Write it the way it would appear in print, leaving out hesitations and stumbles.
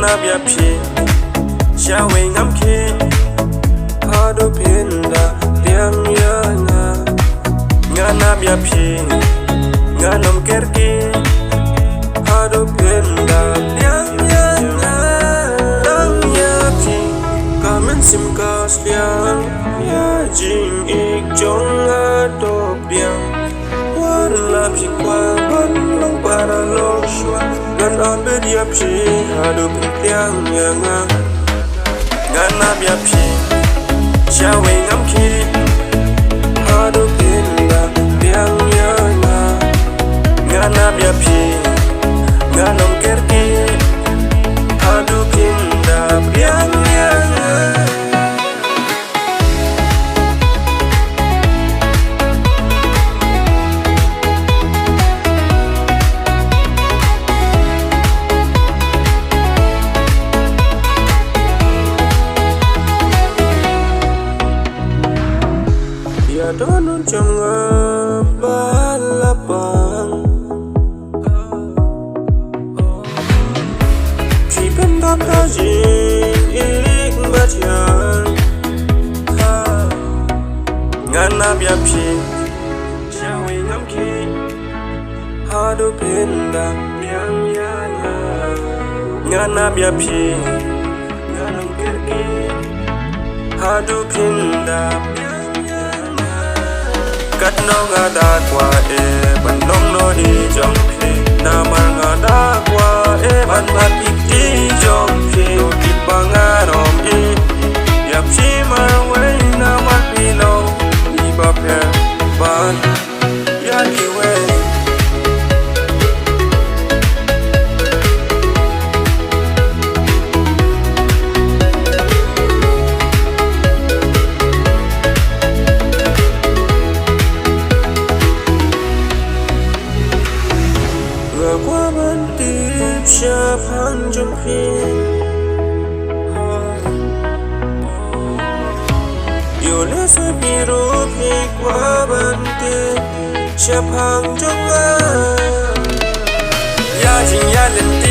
Ngan Ap showing I'm kid how to pin the damn yana Ngan Ap Ngan Am kerki how to pin the damn yana Dam yapi kamen sim kaslian ya jing ik jong adop diang wala pi kwa ban long para lo shwa Ngan Ap hadu pintiang yanga Ngan Ap showing I'm kid hadu pinda tiang yanga Ngan Ap Ngan Am kerki hadu pinda tiang yanga Donun jangan balapang Jipen tak rajin ilik batian Ngan Ap showing I'm kid hadu pinda yang yana Ngan Ap Ngan Am kerki hadu pinda Kat no ngada kwa ban long no di jong phi na mar ngada kwa ban bat di jong phi no di bangarom yap chi mar wei na mar pi no ni ba pe ban ya di wei qua ban tiếp cha phang trong khi yêu lẽ sẽ bị rút đi qua ban tiếp cha phang trong ya chính ya lên